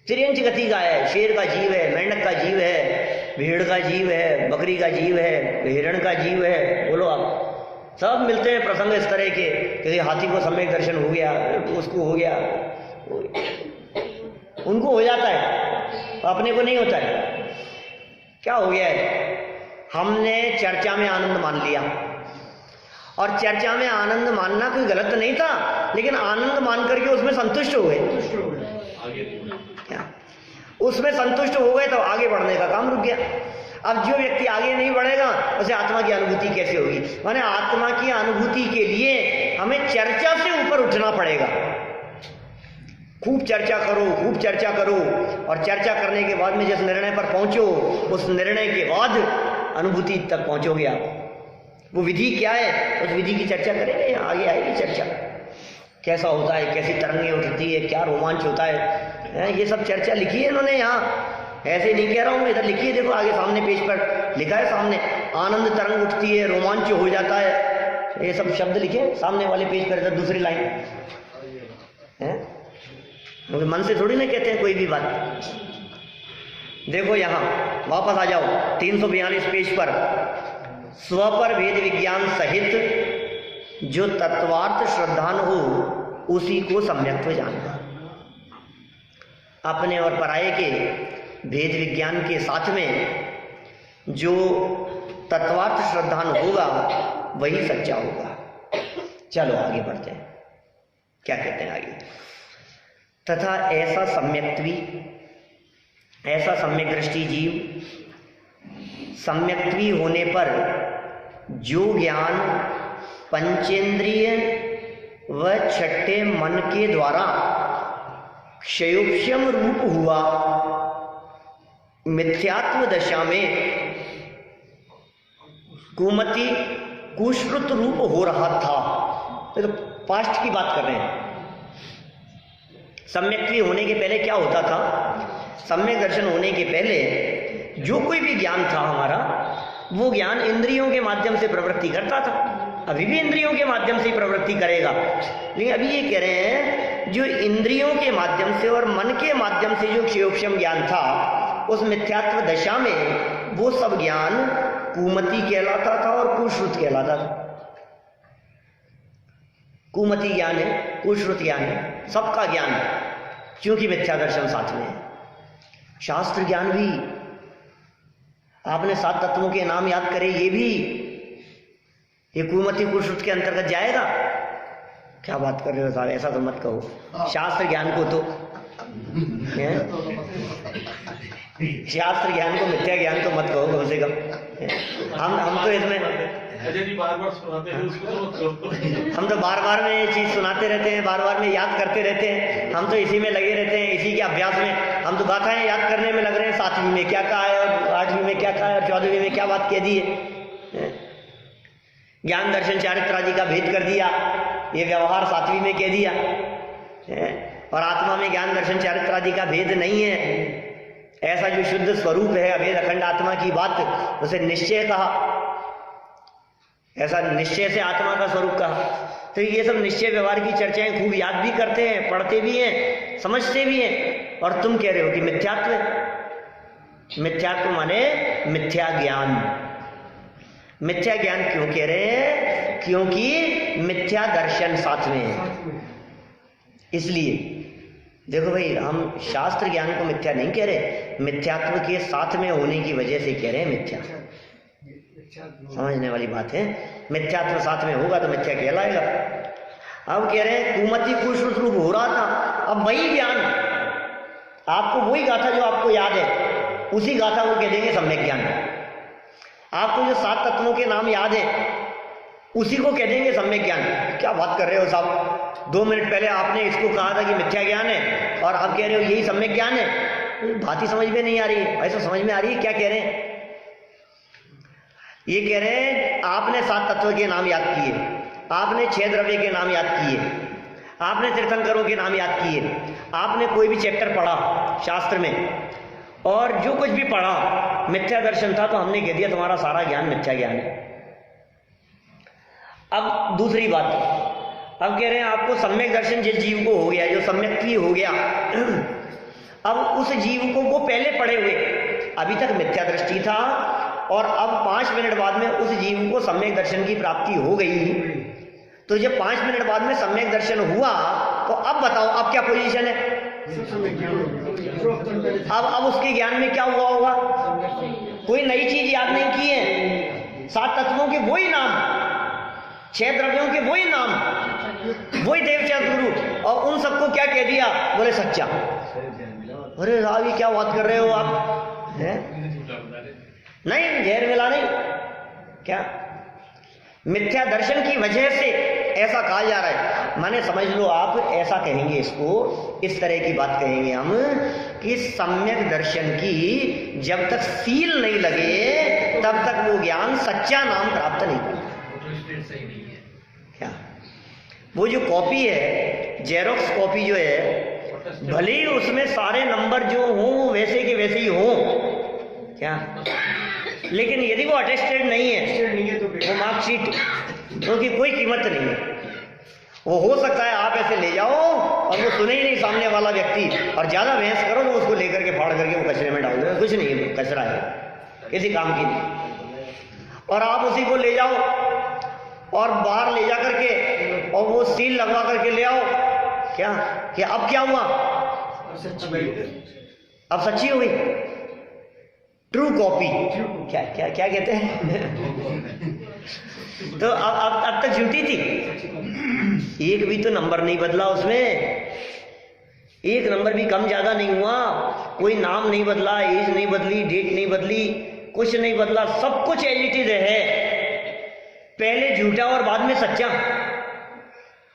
त्रियंच गति का है, शेर का जीव है, मेंढक का जीव है, भेड़ का जीव है, बकरी का जीव है, हिरण का जीव है। बोलो आप, सब मिलते हैं प्रसंग इस तरह के। किसी हाथी को सम्यक दर्शन हो गया, उसको हो गया, उनको हो जाता है, अपने को नहीं होता है। क्या हो गया है? हमने चर्चा में आनंद मान लिया, और चर्चा में आनंद मानना कोई गलत नहीं था, लेकिन आनंद मान करके उसमें संतुष्ट हो गए। क्या उसमें संतुष्ट हो गए तो आगे बढ़ने का काम रुक गया। अब जो व्यक्ति आगे नहीं बढ़ेगा उसे आत्मा की अनुभूति कैसे होगी? माने आत्मा की अनुभूति के लिए हमें चर्चा से ऊपर उठना पड़ेगा। खूब चर्चा करो, खूब चर्चा करो, और चर्चा करने के बाद में जिस निर्णय पर पहुंचो, उस निर्णय के बाद अनुभूति तक पहुंचोगे आप। वो विधि क्या है, उस विधि की चर्चा करेंगे, आगे आएगी चर्चा। कैसा होता है, कैसी तरंगें उठती है, क्या रोमांच होता है, ये सब चर्चा लिखी है इन्होंने यहाँ। ऐसे नहीं कह रहा हूँ, इधर लिखी है, देखो आगे सामने पेज पर लिखा है सामने। आनंद तरंग उठती है, रोमांच हो जाता है, ये सब शब्द लिखे सामने वाले पेज पर। इधर दूसरी लाइन है, मन से थोड़ी ना कहते हैं कोई भी बात। देखो यहां वापस आ जाओ 342 पेज पर। स्व पर भेद विज्ञान सहित जो तत्वार्थ श्रद्धान हो उसी को सम्यक्त्व जानना। अपने और पराये के भेद विज्ञान के साथ में जो तत्वार्थ श्रद्धान होगा वही सच्चा होगा। चलो आगे बढ़ते हैं, क्या कहते हैं आगे। तथा ऐसा सम्यक्त्वी, ऐसा सम्यक दृष्टि जीव सम्यक्त्वी होने पर जो ज्ञान पंचेंद्रिय व छठे मन के द्वारा क्षयोक्षम रूप हुआ, मिथ्यात्व दशा में कुमति कुश्रुत रूप हो रहा था। तो पास्ट की बात कर रहे हैं। सम्यक्त्वी होने के पहले क्या होता था? सम्यक दर्शन होने के पहले जो कोई भी ज्ञान था हमारा, वो ज्ञान इंद्रियों के माध्यम से प्रवृत्ति करता था। अभी भी इंद्रियों के माध्यम से ही प्रवृत्ति करेगा, लेकिन अभी ये कह रहे हैं जो इंद्रियों के माध्यम से और मन के माध्यम से जो क्षयोक्षम ज्ञान था, उस मिथ्यात्व दशा में वो सब ज्ञान कुमति कहलाता था और कुश्रुत कहलाता था। कुमति ज्ञान है, कुश्रुत ज्ञान है, सबका ज्ञान, क्योंकि मिथ्या दर्शन साथ में है। शास्त्र ज्ञान भी, आपने 7 तत्वों के नाम याद करे, ये भी ये कुमति कुश्रुत के अंतर्गत जाएगा। क्या बात कर रहे हो साहब, ऐसा तो मत कहो। शास्त्र ज्ञान को तो शास्त्र ज्ञान को मिथ्या ज्ञान तो मत कहो कम से कम। हम तो इसमें बार-बार सुनाते हैं उसको, हम तो बार-बार में ये चीज सुनाते रहते हैं, बार-बार में याद करते रहते हैं। हम तो इसी में लगे रहते हैं, इसी के अभ्यास में। हम तो गाथाएं याद करने में लग रहे हैं, 7वीं में क्या कहा है और 8वीं में क्या कहा है और 14वीं में क्या बात कह दी है। ज्ञान दर्शन चारित्र आदि का भेद कर दिया, ये व्यवहार 7वीं में कह दिया। और आत्मा में ज्ञान दर्शन चारित्र आदि का भेद नहीं है। ऐसा जो शुद्ध स्वरूप है अभेद अखंड आत्मा की बात, उसे निश्चय कहा। ऐसा निश्चय से आत्मा का स्वरूप कहा। तो ये सब निश्चय व्यवहार की चर्चाएं खूब याद भी करते हैं, पढ़ते भी हैं, समझते भी हैं। और तुम कह रहे हो कि मिथ्यात्व है। मिथ्यात्व माने मिथ्या ज्ञान। मिथ्या ज्ञान क्यों कह रहे हैं? क्योंकि मिथ्या दर्शन साथ में है, इसलिए। देखो भाई, हम शास्त्र ज्ञान को मिथ्या नहीं कह रहे, मिथ्यात्व के साथ में होने की वजह से कह रहे हैं मिथ्या। समझने वाली बात है। मिथ्यात्व साथ में होगा तो मिथ्या कहलाएगा। अब कह रहे हैं कुमति कुश्रुत रूप हो रहा था, अब वही ज्ञान आपको, वही गाथा जो आपको याद है, उसी गाथा को कह देंगे सम्यक ज्ञान। आपको जो 7 तत्वों के नाम याद है, उसी को कह देंगे सम्यक ज्ञान। क्या बात कर रहे हो साहब, 2 मिनट पहले आपने इसको कहा था कि मिथ्या ज्ञान है और आप कह रहे हो यही सम्यक ज्ञान है। बात ही समझ में नहीं आ रही है। ऐसा समझ में आ रही है क्या कह रहे हैं? ये कह रहे हैं आपने 7 तत्व के नाम याद किए, आपने 6 द्रव्य के नाम याद किए, आपने तीर्थंकरों के नाम याद किए, आपने कोई भी चैप्टर पढ़ा शास्त्र में, और जो कुछ भी पढ़ा मिथ्या दर्शन था, तो हमने कह दिया तुम्हारा सारा ज्ञान मिथ्या ज्ञान है। अब दूसरी बात, अब कह रहे हैं आपको सम्यक दर्शन जिस जीव को हो गया, जो सम्यक्त्व हो गया, अब उस जीव को वो पहले पढ़े हुए अभी तक मिथ्या दृष्टि था, और अब 5 मिनट बाद में उस जीव को सम्यक दर्शन की प्राप्ति हो गई। तो जब 5 मिनट बाद में सम्यक दर्शन हुआ, तो अब बताओ अब क्या पोजीशन है? अब उसके ज्ञान में क्या हुआ होगा? कोई नई चीज याद नहीं की है। 7 तत्वों के वही नाम, 6 द्रव्यों के वही नाम, वही देवचर्य गुरु, और उन सबको क्या कह दिया? बोले सच्चा। अरे साहब ये क्या बात कर रहे हो आप? है? नहीं, जहर मिला नहीं क्या? मिथ्या दर्शन की वजह से ऐसा कहा जा रहा है। माने समझ लो आप ऐसा कहेंगे, इसको इस तरह की बात कहेंगे हम कि सम्यक दर्शन की जब तक सील नहीं लगे तब तक वो ज्ञान सच्चा नाम प्राप्त नहीं करता। क्या वो जो कॉपी है, जेरोक्स कॉपी जो है, भले ही उसमें सारे नंबर जो हों वैसे के वैसे ही हों, क्या, लेकिन यदि वो अटेस्टेड नहीं है तो वो मार्कशीट, क्योंकि कोई कीमत नहीं है। वो हो सकता है आप ऐसे ले जाओ और वो सुने ही नहीं सामने वाला व्यक्ति, और ज्यादा बहस करो तो उसको लेकर के फाड़ करके वो कचरे में डाल दो। कुछ नहीं है, कचरा है, किसी काम की नहीं। और आप उसी को ले जाओ और बाहर ले जा करके और वो सील लगवा करके ले आओ, क्या कि अब क्या हुआ? अब सच्ची हुई, ट्रू कॉपी। क्या क्या क्या कहते हैं? तो अब तक झूठी थी, एक भी तो नंबर नहीं बदला उसमें, एक नंबर भी कम ज्यादा नहीं हुआ, कोई नाम नहीं बदला, एज नहीं बदली, डेट नहीं बदली, कुछ नहीं बदला, सब कुछ एज इट इज है। पहले झूठा और बाद में सच्चा।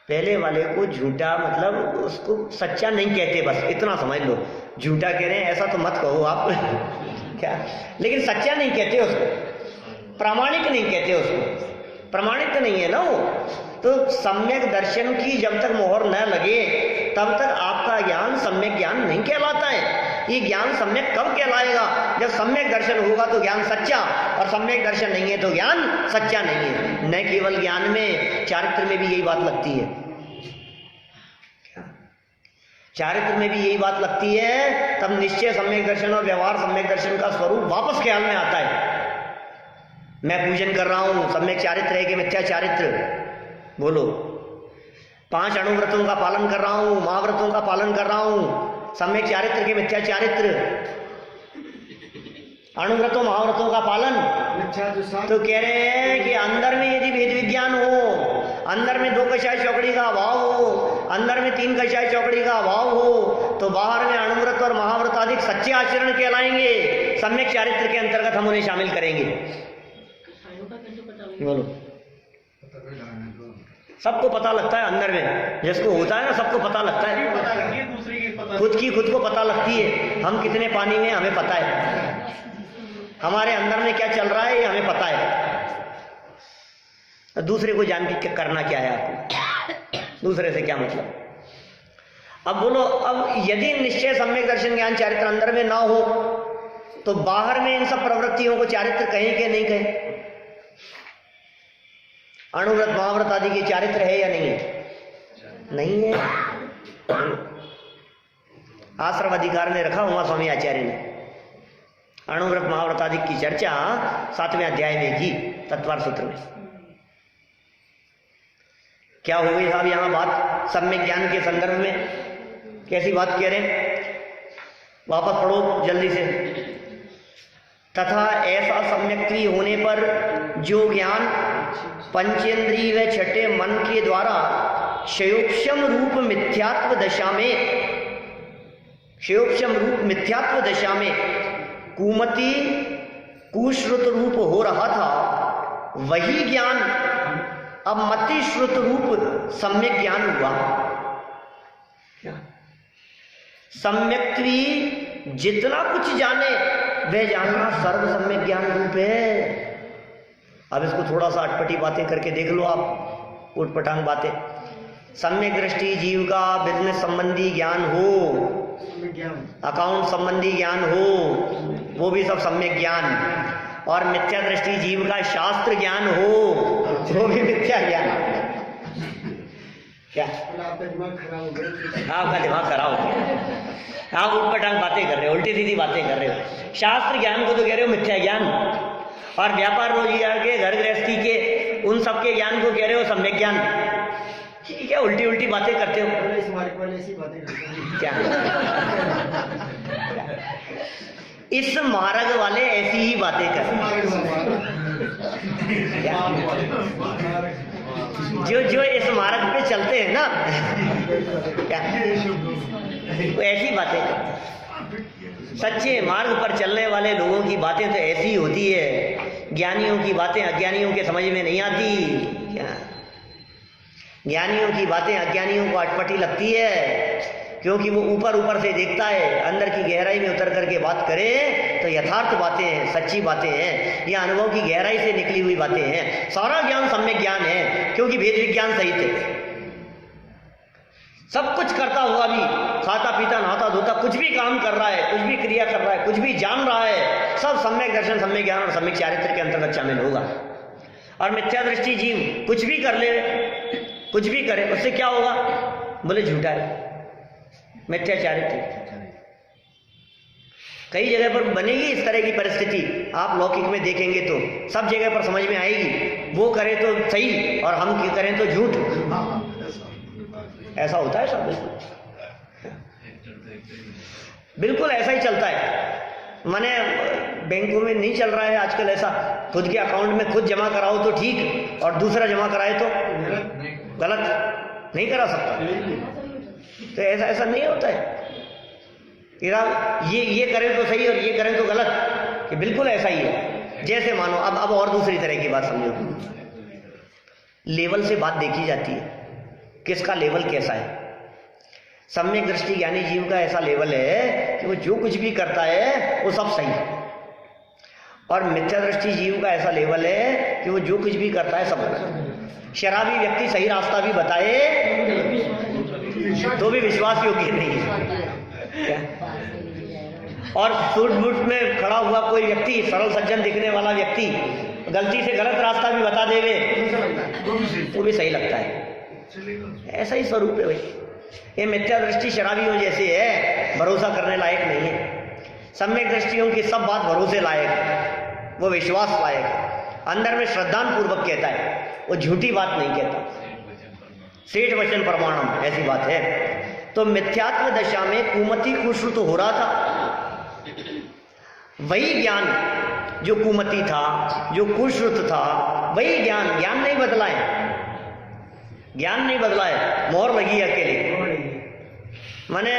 पहले वाले को झूठा मतलब उसको सच्चा नहीं कहते, बस इतना समझ लो। झूठा कह रहे हैं ऐसा तो मत कहो आप क्या, लेकिन सच्चा नहीं कहते उसको, प्रामाणिक नहीं कहते उसको, प्रमाणित तो नहीं है ना वो। तो सम्यक दर्शन की जब तक मोहर न लगे तब तक आपका ज्ञान सम्यक ज्ञान नहीं कहलाता है। ये ज्ञान सम्यक कब कहलाएगा? जब सम्यक दर्शन होगा तो ज्ञान सच्चा, और सम्यक दर्शन नहीं है तो ज्ञान सच्चा नहीं है। न केवल ज्ञान में, चारित्र में भी यही बात लगती है। चारित्र में भी यही बात लगती है। तब निश्चय सम्यक दर्शन और व्यवहार सम्यक दर्शन का स्वरूप वापस ख्याल में आता है। मैं पूजन कर रहा हूं, सम्यक चारित्र है कि मिथ्या चारित्र? बोलो। 5 अणुव्रतों का पालन कर रहा हूं, महाव्रतों का पालन कर रहा हूं, सम्यक चारित्र के मिथ्या चारित्र? अणुव्रतों महाव्रतों का पालन तो कह रहे हैं कि अंदर में यदि भेद विज्ञान हो, अंदर में 2 कषाय चौकड़ी का अभाव हो, अंदर में 3 कषाय चौकड़ी का अभाव हो, तो बाहर में अणुव्रत और महाव्रत आदि सच्चे आचरण कहलाएंगे। सम्यक चारित्र के अंतर्गत हम उन्हें शामिल करेंगे। बोलो। सबको पता लगता है अंदर में, जिसको होता है ना सबको पता लगता है, खुद को पता लगती है। हम कितने पानी में हमें पता है, हमारे अंदर में क्या चल रहा है ये हमें पता है। दूसरे को जान के करना क्या है आपको? दूसरे से क्या मतलब? अब बोलो, अब यदि निश्चय सम्यक दर्शन ज्ञान चारित्र अंदर में ना हो तो बाहर में इन सब प्रवृत्तियों को चारित्र कहें कि नहीं कहें? अणुव्रत महाव्रत आदि के चारित्र है या नहीं है? नहीं है। आश्रम अधिकार ने रखा हुआ स्वामी आचार्य ने अणुव्रत महाव्रत आदि की चर्चा 7वें अध्याय में की तत्वार सूत्र में। क्या हो गई साहब यहाँ बात सम्यक ज्ञान के संदर्भ में? कैसी बात कह रहे हैं? वापस पढ़ो जल्दी से। तथा ऐसा सम्यक्ति होने पर जो ज्ञान पंचेंद्रिय व छठे मन के द्वारा क्षयोक्षम रूप मिथ्यात्व दशा में कुमति कुश्रुत रूप हो रहा था, वही ज्ञान अब मति श्रुत रूप सम्यक ज्ञान हुआ। सम्यक्ति जितना कुछ जाने वह जानना सर्व सम्यक ज्ञान रूप है। अब इसको थोड़ा सा अटपटी बातें करके देख लो आप, उटपटांग बातें। सम्यक दृष्टि जीव का बिजनेस संबंधी ज्ञान हो, अकाउंट संबंधी ज्ञान हो, वो भी सब सम्यक ज्ञान। और मिथ्या दृष्टि जीव का शास्त्र ज्ञान हो, वो भी मिथ्या ज्ञान। क्या आपका दिमाग खराब हो गया? आपका दिमाग खराब हो गया। आप उटपटांग बातें कर रहे हो, उल्टी सीधी बातें कर रहे हो। शास्त्र ज्ञान को तो कह रहे हो मिथ्या ज्ञान, और व्यापार रोजगार के, घर गृहस्थी के, उन सबके ज्ञान को कह रहे हो सम्यक ज्ञान। क्या उल्टी उल्टी बातें करते हो? इस मार्ग वाले ऐसी बातें करते हैं। क्या इस मार्ग वाले ऐसी ही बातें करते हैं। जो इस मार्ग पे चलते हैं ना, क्या वो ऐसी बातें करते हैं। सच्चे मार्ग पर चलने वाले लोगों की बातें तो ऐसी होती है। ज्ञानियों की बातें अज्ञानियों के समझ में नहीं आती। क्या ज्ञानियों की बातें अज्ञानियों को अटपटी लगती है, क्योंकि वो ऊपर ऊपर से देखता है, अंदर की गहराई में उतर करके बात करे तो यथार्थ बातें हैं, सच्ची बातें हैं, या अनुभव की गहराई से निकली हुई बातें हैं। सारा ज्ञान सम्यक ज्ञान है, क्योंकि वेद विज्ञान सहित है। सब कुछ करता हुआ भी, खाता पीता नहाता धोता कुछ भी काम कर रहा है, कुछ भी क्रिया कर रहा है, कुछ भी जान रहा है, सब सम्यक दर्शन, सम्यक ज्ञान और सम्यक चारित्र के अंतर्गत शामिल होगा। और मिथ्या दृष्टि जीव कुछ भी कर ले, कुछ भी करे, उससे क्या होगा? बोले झूठा है, मिथ्या चारित्र। कई जगह पर बनेगी इस तरह की परिस्थिति, आप लौकिक में देखेंगे तो सब जगह पर समझ में आएगी। वो करे तो सही और हम करें तो झूठ। ऐसा होता है सब, बिल्कुल ऐसा ही चलता है। माने बैंकों में नहीं चल रहा है आजकल ऐसा, खुद के अकाउंट में खुद जमा कराओ तो ठीक, और दूसरा जमा कराए तो गलत, नहीं करा सकता। तो ऐसा नहीं होता है ये करें तो सही और ये करें तो गलत, कि बिल्कुल ऐसा ही है। जैसे मानो अब और दूसरी तरह की बात समझो, लेवल से बात देखी जाती है, किसका लेवल कैसा है। सम्यक दृष्टि ज्ञानी जीव का ऐसा लेवल है कि वो जो कुछ भी करता है वो सब सही है, और मिथ्या दृष्टि जीव का ऐसा लेवल है कि वो जो कुछ भी करता है सब गलत। शराबी व्यक्ति सही रास्ता भी बताए तो भी विश्वास योग्य नहीं है। और सूट बूट में खड़ा हुआ कोई व्यक्ति, सरल सज्जन दिखने वाला व्यक्ति, गलती से गलत रास्ता भी बता देवे तो भी सही लगता है। ऐसा ही स्वरूप है भाई। ये मिथ्या दृष्टि शराबियों जैसे है, भरोसा करने लायक नहीं है। सम्यक दृष्टियों की सब बात भरोसे लायक है, वो विश्वास लायक है, अंदर में श्रद्धान पूर्वक कहता है, वो झूठी बात नहीं कहता। सेठ वचन प्रमाणम, ऐसी बात है। तो मिथ्यात्व दशा में कुमति कुश्रुत हो रहा था, वही ज्ञान जो कुमति था, जो कुश्रुत था, वही ज्ञान नहीं बदला है, ज्ञान नहीं बदला है, मोहर लगी है अकेले। माने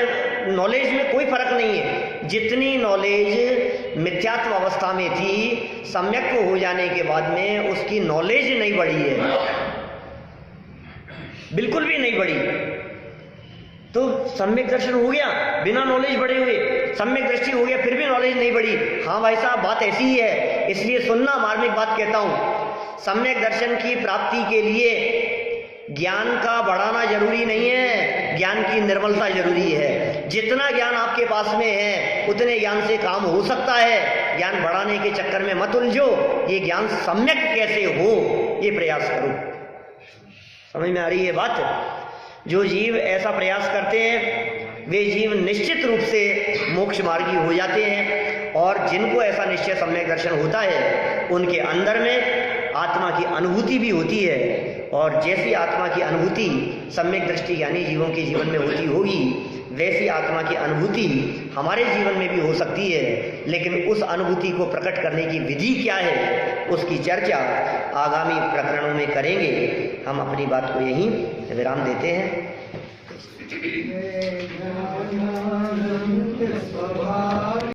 नॉलेज में कोई फर्क नहीं है। जितनी नॉलेज मिथ्यात्व अवस्था में थी, सम्यक हो जाने के बाद में उसकी नॉलेज नहीं बढ़ी है, बिल्कुल भी नहीं बढ़ी। तो सम्यक दर्शन हो गया बिना नॉलेज बढ़े हुए, सम्यक दृष्टि हो गया फिर भी नॉलेज नहीं बढ़ी। हाँ भाई साहब, बात ऐसी ही है, इसलिए सुनना, मार्मिक बात कहता हूं। सम्यक दर्शन की प्राप्ति के लिए ज्ञान का बढ़ाना जरूरी नहीं है, ज्ञान की निर्मलता जरूरी है। जितना ज्ञान आपके पास में है उतने ज्ञान से काम हो सकता है। ज्ञान बढ़ाने के चक्कर में मत उलझो, ये ज्ञान सम्यक कैसे हो ये प्रयास करो। समझ में आ रही है बात? जो जीव ऐसा प्रयास करते हैं वे जीव निश्चित रूप से मोक्ष मार्गी हो जाते हैं, और जिनको ऐसा निश्चय सम्यक दर्शन होता है उनके अंदर में आत्मा की अनुभूति भी होती है। और जैसी आत्मा की अनुभूति सम्यक दृष्टि ज्ञानी जीवों के जीवन में होती होगी वैसी आत्मा की अनुभूति हमारे जीवन में भी हो सकती है। लेकिन उस अनुभूति को प्रकट करने की विधि क्या है उसकी चर्चा आगामी प्रकरणों में करेंगे। हम अपनी बात को यहीं विराम देते हैं।